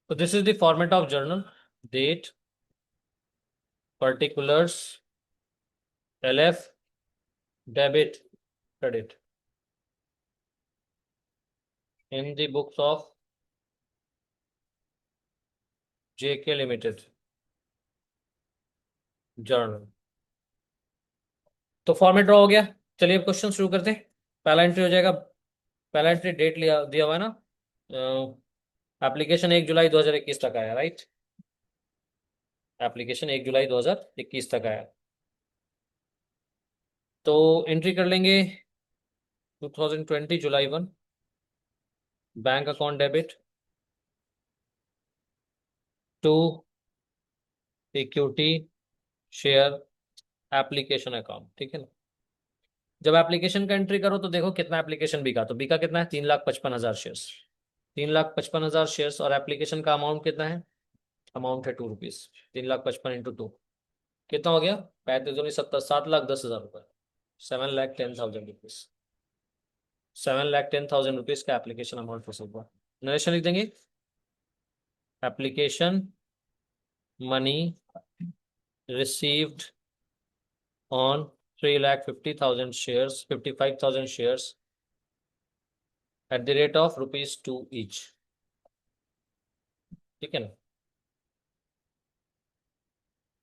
तो this is the format of journal, date, particulars, LF, debit, credit, in the books of JK limited journal. तो फॉर्मेट ड्रॉ हो गया। चलिए अब क्वेश्चन शुरू करते हैं। पहला एंट्री हो जाएगा, पहला एंट्री डेट लिया दिया हुआ है ना, एप्लीकेशन 1 जुलाई 2021 तक आया, राइट। एप्लीकेशन 1 जुलाई 2021 तक आया, तो एंट्री कर लेंगे 2020 जुलाई 1, bank account debit to equity share application account, ठीक है ना। जब एप्लीकेशन का एंट्री करो तो देखो कितना एप्लीकेशन बिका, तो बिका कितना है? 3,55,000 शेयर्स, 3,55,000 शेयर्स, और एप्लीकेशन का अमाउंट कितना है? अमाउंट है ₹2। 3,55,000 × 2 कितना हो गया? 35 7,10,000 रुपये, 7,10,000 रुपीज, 7,10,000 रुपीज का एप्लीकेशन अमाउंट वसूल हुआ। नरेशन लिख देंगे, application money received on 3,50,000 shares, 55,000 shares at the rate of ₹2 each, ठीक है ना।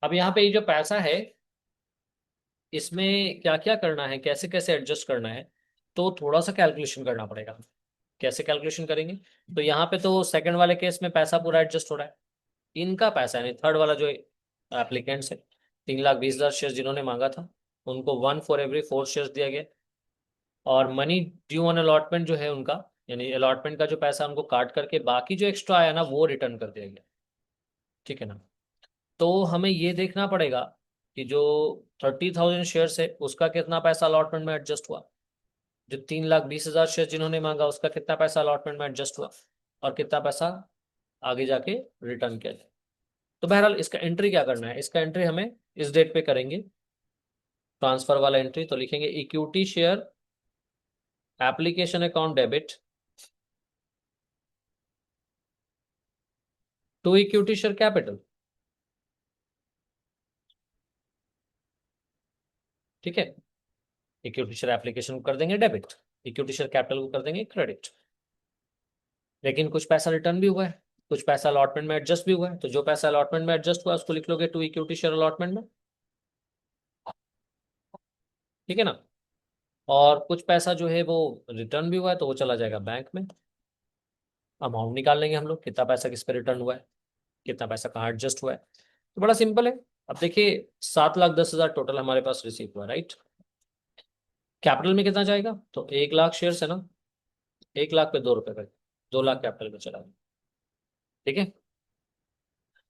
अब यहाँ पे ये जो पैसा है इसमें क्या क्या करना है, कैसे कैसे एडजस्ट करना है, तो थोड़ा सा कैलकुलेशन करना पड़ेगा। कैसे कैलकुलेशन करेंगे? तो यहाँ पे तो सेकंड वाले केस में पैसा पूरा एडजस्ट हो रहा है, इनका पैसा यानी थर्ड वाला जो एप्लीकेंट्स है 3,20,000 शेयर जिन्होंने मांगा था उनको 1 फॉर एवरी 4 शेयर दिया गया, और मनी ड्यू ऑन अलॉटमेंट जो है उनका, यानी अलॉटमेंट का जो पैसा उनको काट करके बाकी जो एक्स्ट्रा आया ना वो रिटर्न कर दिया गया। ठीक है ना। तो हमें ये देखना पड़ेगा कि जो 30,000 शेयर है उसका कितना पैसा अलॉटमेंट में एडजस्ट हुआ, जो 3,20,000 शेयर जिन्होंने मांगा उसका कितना पैसा अलॉटमेंट में एडजस्ट हुआ, और कितना पैसा आगे जाके रिटर्न किया जाए। तो बहरहाल इसका एंट्री क्या करना है, इसका एंट्री हमें इस डेट पे करेंगे, ट्रांसफर वाला एंट्री। तो लिखेंगे equity share application account debit to equity share capital. ठीक है, इक्विटी शेयर एप्लीकेशन को कर देंगे डेबिट, इक्विटी शेयर कैपिटल को कर देंगे क्रेडिट। लेकिन कुछ पैसा रिटर्न भी हुआ है, कुछ पैसा अलॉटमेंट में एडजस्ट भी हुआ है, तो जो पैसा अलॉटमेंट में एडजस्ट हुआ उसको लिख लोगे टू इक्विटी शेयर अलॉटमेंट में। ठीक है ना। और कुछ पैसा जो है वो रिटर्न भी हुआ है तो वो चला जाएगा बैंक में। अमाउंट निकाल लेंगे हम लोग, कितना पैसा किस पे रिटर्न हुआ है, कितना पैसा कहाँ एडजस्ट हुआ है। तो बड़ा सिंपल है। अब देखिए 7,10,000 टोटल हमारे पास रिसीव हुआ, राइट। कैपिटल में कितना जाएगा, तो 1,00,000 शेयर है ना, 1,00,000 पे 2 रुपए का, 2,00,000 कैपिटल में चला गया। ठीक है।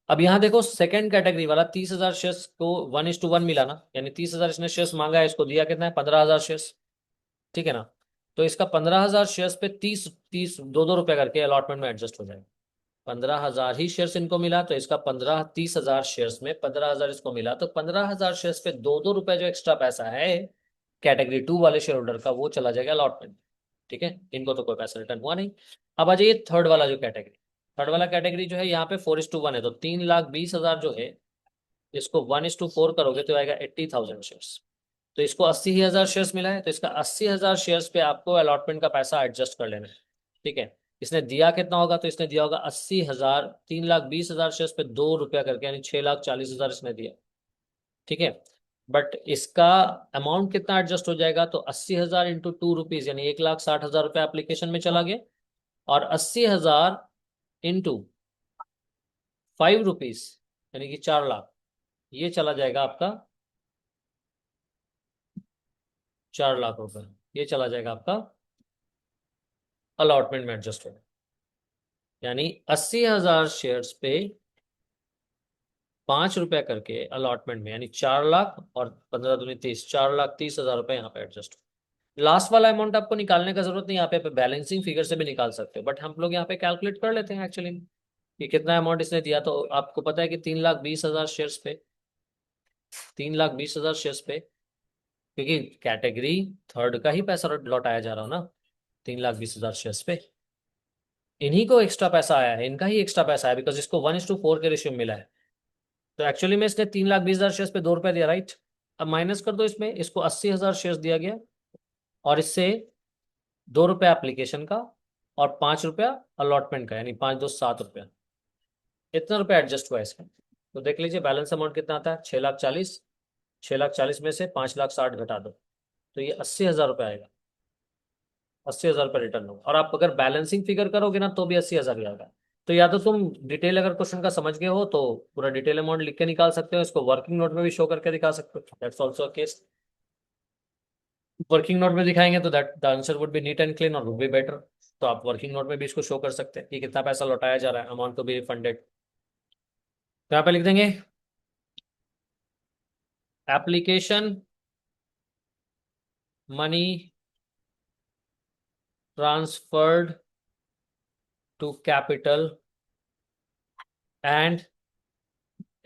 अब यहाँ देखो सेकंड कैटेगरी वाला 30,000 शेयर्स को 1:1 मिला ना, यानी 30,000 इसने शेयर्स मांगा है, इसको दिया कितना है 15,000 शेयर्स। ठीक है ना। तो इसका 15,000 शेयर्स पे 30 30 2 रुपए करके अलॉटमेंट में एडजस्ट हो जाएगा। 15,000 ही शेयर्स इनको मिला तो इसका 30,000 शेयर्स में 15,000 इसको मिला, तो 15,000 शेयर्स पे 2 2 रुपए जो एक्स्ट्रा पैसा है कैटेगरी 2 वाले शेयर होल्डर का वो चला जाएगा अलॉटमेंट। ठीक है, इनको तो कोई पैसा रिटर्न हुआ नहीं। अब आ जाइए थर्ड वाला जो कैटेगरी, थर्ड वाला कैटेगरी जो है यहाँ पे 4:1 है, तो 3,20,000 जो है इसको 1:4 करोगे तो आएगा 80,000 शेयर्स। तो इसको 80,000 शेयर्स मिला है, तो इसका 80,000 शेयर्स पे आपको अलॉटमेंट का पैसा एडजस्ट कर लेना है। ठीक है। इसने दिया कितना होगा, तो इसने दिया होगा 80,000, 3,20,000 शेयर्स पे 2 रुपया करके, यानी 6,40,000 इसने दिया। ठीक है। बट इसका अमाउंट कितना एडजस्ट हो जाएगा, तो 80,000 इंटू 2 रुपीज यानी 1,60,000 रुपये एप्लीकेशन में चला गया, और 80,000 इंटू 5 रुपीज यानी कि 4,00,000, ये चला जाएगा आपका 4,00,000 रुपए, ये चला जाएगा आपका अलॉटमेंट में एडजस्ट होगा। यानी 80,000 शेयर्स पे 5 रुपया करके अलॉटमेंट में, यानी 4,00,000 और 15 दूनी 30, 4,30,000 रुपए यहाँ पे एडजस्ट। लास्ट वाला अमाउंट आपको निकालने का जरूरत नहीं, यहाँ पे बैलेंसिंग फिगर से भी निकाल सकते हो, बट हम लोग यहाँ पे कैलकुलेट कर लेते हैं एक्चुअली कि कितना अमाउंट इसने दिया। तो आपको पता है कि 3,20,000 शेयर्स पे, 3,20,000 शेयर्स पे, क्योंकि कैटेगरी थर्ड का ही पैसा लौटाया जा रहा हो ना, 3,20,000 शेयर्स पे इन्हीं को एक्स्ट्रा पैसा आया है, इनका ही एक्स्ट्रा पैसा है, बिकॉज इसको 1:4 के रेशियो में मिला है। तो एक्चुअली में इसने 3,20,000 शेयर्स पे 2 रुपए दिया, राइट। अब माइनस कर दो इसमें, इसको 80,000 शेयर्स दिया गया, और इससे 2 रुपया एप्लीकेशन का और 5 रुपया अलॉटमेंट का, यानी 5 2 7 रुपया, इतना रुपया एडजस्ट हुआ है इसमें। तो देख लीजिए बैलेंस अमाउंट कितना आता है, 6,40,000, 6,40,000 में से 5,60,000 घटा दो तो ये 80,000 रुपये आएगा, 80,000 रुपये रिटर्न होगा। और आप अगर बैलेंसिंग फिगर करोगे ना तो भी 80,000 ही आएगा। तो या तो तुम डिटेल अगर क्वेश्चन का समझ गए हो तो पूरा डिटेल अमाउंट लिख के निकाल सकते हो, इसको वर्किंग नोट में भी शो करके दिखा सकते हो, that's also case. Working note में दिखाएंगे तो that the answer would be neat and clean और वुड बी बेटर। तो आप वर्किंग नोट में भी इसको शो कर सकते हैं कि कितना पैसा लौटाया जा रहा है, अमाउंट टू बी रिफंडेड। तो यहाँ पे लिख देंगे application money transferred to capital and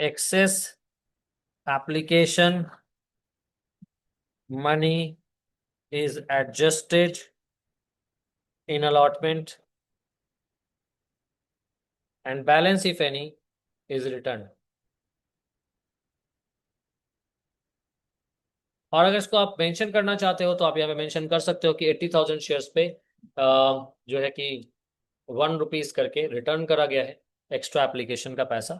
excess application money is adjusted in allotment and balance if any is returned। और अगर इसको आप मेंशन करना चाहते हो तो आप यहाँ पे मेंशन कर सकते हो कि 80,000 शेयर्स पे जो है कि 1 रुपीज करके रिटर्न करा गया है एक्स्ट्रा एप्लीकेशन का पैसा।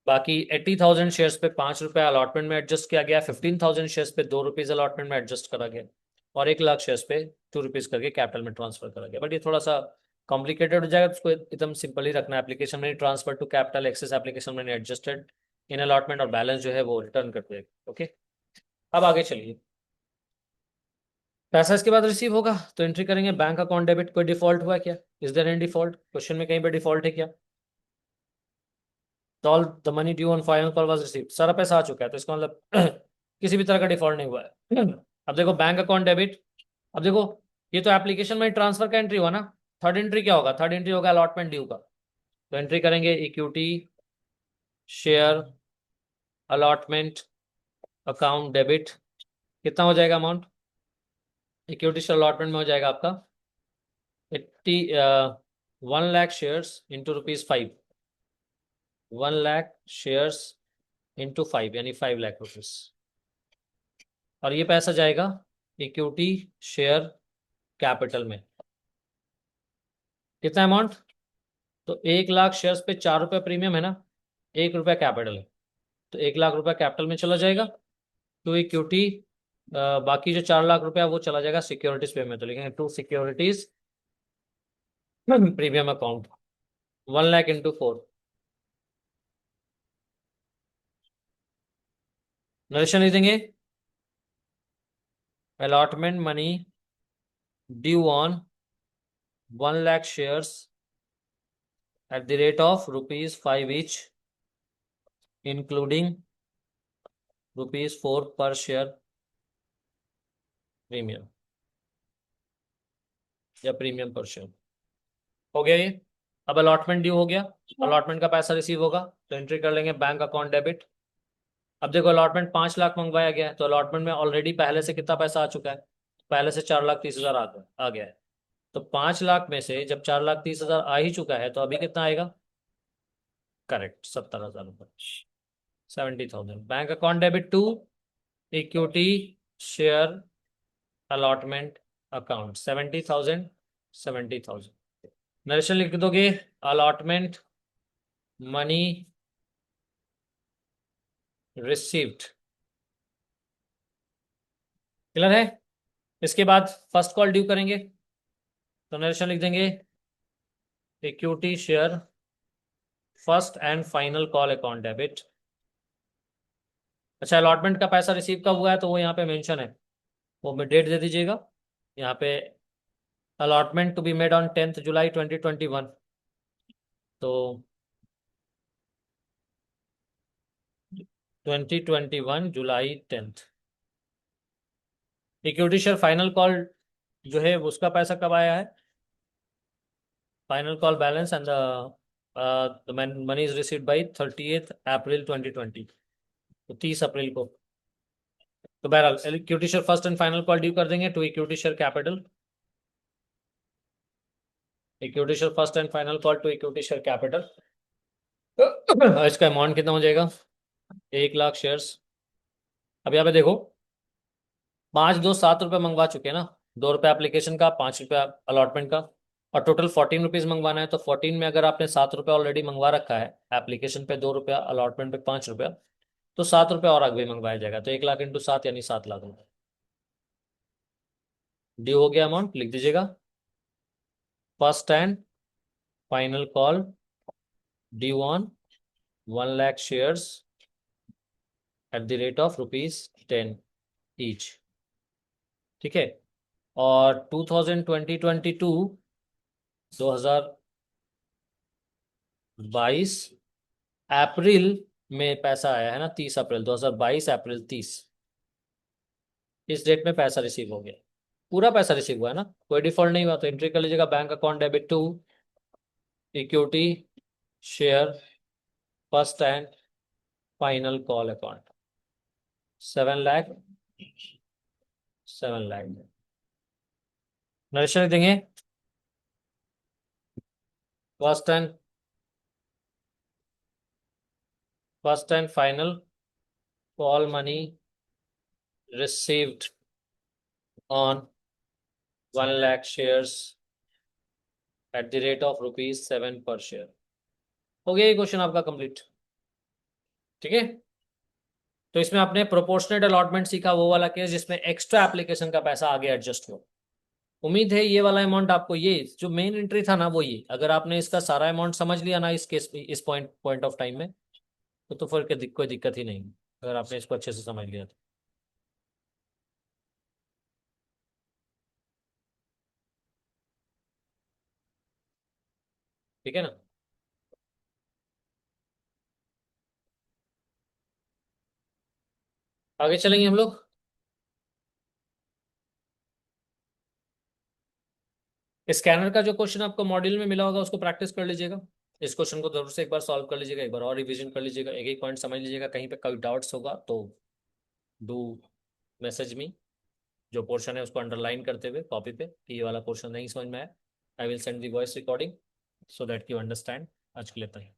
बाकी 80,000 शेयर्स पे 5 रुपया अलॉटमेंट में एडजस्ट किया गया, 15,000 शेयर्स पे 2 रुपीज अलॉटमेंट में एडजस्ट करा गया, और 1,00,000 शेयर्स पे 2 रुपीज करके कैपिटल में ट्रांसफर करा गया। बट ये थोड़ा सा कॉम्प्लिकेटेड हो जाएगा, उसको एकदम सिंपल ही रखना है। Application money transfer to capital, excess application money adjusted in allotment, और बैलेंस जो है वो रिटर्न कर देगा। ओके, अब आगे चलिए। पैसा इसके बाद रिसीव होगा तो एंट्री करेंगे बैंक अकाउंट डेबिट। कोई डिफॉल्ट हुआ क्या, is there any default, question में कहीं पे डिफॉल्ट है क्या? तो all the money due on final call was received, सारा पैसा आ चुका है, तो इसका मतलब किसी भी तरह का डिफॉल्ट नहीं हुआ है। अब देखो बैंक अकाउंट डेबिट। अब देखो ये तो एप्लीकेशन में ट्रांसफर का एंट्री हुआ ना। थर्ड एंट्री क्या होगा? थर्ड एंट्री होगा अलॉटमेंट ड्यू का। तो एंट्री करेंगे equity share allotment account debit. कितना हो जाएगा अमाउंट? इक्विटी शेयर अलॉटमेंट में हो जाएगा आपका 80 1 lakh shares into ₹5। 1 lakh shares into 5 यानी 5 लाख रुपीज। और ये पैसा जाएगा इक्विटी शेयर कैपिटल में। कितना अमाउंट? तो 1 लाख शेयर्स पे ₹4 प्रीमियम है ना, ₹1 कैपिटल है, तो 1 लाख रुपया कैपिटल में चला जाएगा। टू इक्विटी बाकी जो ₹4 लाख वो चला जाएगा सिक्योरिटीज पे में, तो लिखेंगे to securities premium account 1 lakh into 4। Narration लिख देंगे allotment money due on 1 lakh shares at the rate of ₹5 each, including ₹4 per share premium या प्रीमियम पर शेयर। हो गया ये। अब अलॉटमेंट ड्यू हो गया, अलॉटमेंट का पैसा रिसीव होगा, तो एंट्री कर लेंगे बैंक अकाउंट डेबिट। अब देखो अलॉटमेंट 5 लाख मंगवाया गया है, तो अलॉटमेंट में ऑलरेडी पहले से कितना पैसा आ चुका है? पहले से 4,30,000 आ गया है। तो 5 लाख में से जब 4,30,000 आ ही चुका है, तो अभी कितना आएगा? करेक्ट, 70,000 रुपये, 70,000। Bank account debit to equity share allotment account 70,000, 70,000। Narration लिख दोगे अलॉटमेंट मनी रिसीव्ड। क्लियर है? इसके बाद फर्स्ट कॉल ड्यू करेंगे, तो नरेशन लिख देंगे equity share first and final call account debit. अच्छा, अलॉटमेंट का पैसा रिसीव कब हुआ है तो वो यहाँ पे मेंशन है, वो मैं डेट दे दीजिएगा यहाँ पे। Allotment to be made on 10th July 2021। तो 2021 जुलाई 10th। Equity share final call जो है उसका पैसा कब आया है? Final call balance and the money is received by 30th April 2020, तो 30 अप्रैल को। तो बहरहाल equity share first and final call due कर देंगे to equity share capital. Equity share first and final call to equity share capital. इसका amount कितना हो जाएगा? 1 लाख शेयर्स। अब यहाँ पे देखो 5 2 7 रुपये मंगवा चुके हैं ना, ₹2 एप्लीकेशन का, ₹5 अलॉटमेंट का, और टोटल ₹14 मंगवाना है। तो 14 में अगर आपने ₹7 ऑलरेडी मंगवा रखा है, एप्लीकेशन पे ₹2, अलॉटमेंट पे ₹5, तो ₹7 और आगे मंगवाया जाएगा, तो 1 लाख इंटू 7 यानी ₹7 लाख। ड्यू हो गया अमाउंट, लिख दीजिएगा first and final call due on 1 lakh shares at the rate of ₹10 each. ठीक है। और 2022 अप्रैल में पैसा आया है ना, 30 अप्रैल 2022, अप्रैल 30, इस डेट में पैसा रिसीव हो गया, पूरा पैसा रिसीव हुआ है ना, कोई डिफॉल्ट नहीं हुआ। तो एंट्री कर लीजिएगा bank account debit to equity share first and final call account 7 lakh, 7 lakh. Narration देंगे first and final call money received on 1 lakh shares at the rate of ₹7 per share. हो गया ये क्वेश्चन आपका कंप्लीट। ठीक है। तो इसमें आपने प्रोपोर्शनेट अलॉटमेंट सीखा, वो वाला केस जिसमें एक्स्ट्रा एप्लीकेशन का पैसा आगे एडजस्ट हो। उम्मीद है ये वाला अमाउंट आपको, ये जो मेन एंट्री था ना वो ये, अगर आपने इसका सारा अमाउंट समझ लिया ना इस केस इस पॉइंट ऑफ टाइम में, तो फिर कोई दिक्कत ही नहीं, अगर आपने इसको अच्छे से समझ लिया तो। ठीक है ना। आगे चलेंगे हम लोग। स्कैनर का जो क्वेश्चन आपको मॉड्यूल में मिला होगा उसको प्रैक्टिस कर लीजिएगा। इस क्वेश्चन को जरूर से एक बार सॉल्व कर लीजिएगा, एक बार और रिवीजन कर लीजिएगा, एक एक पॉइंट समझ लीजिएगा। कहीं पे कोई डाउट्स होगा तो डू मैसेज मी। जो पोर्शन है उसको अंडरलाइन करते हुए कॉपी पे कि ये वाला पोर्शन नहीं समझ में आया। I will send the voice recording so that you understand. आज के लिए इतना ही।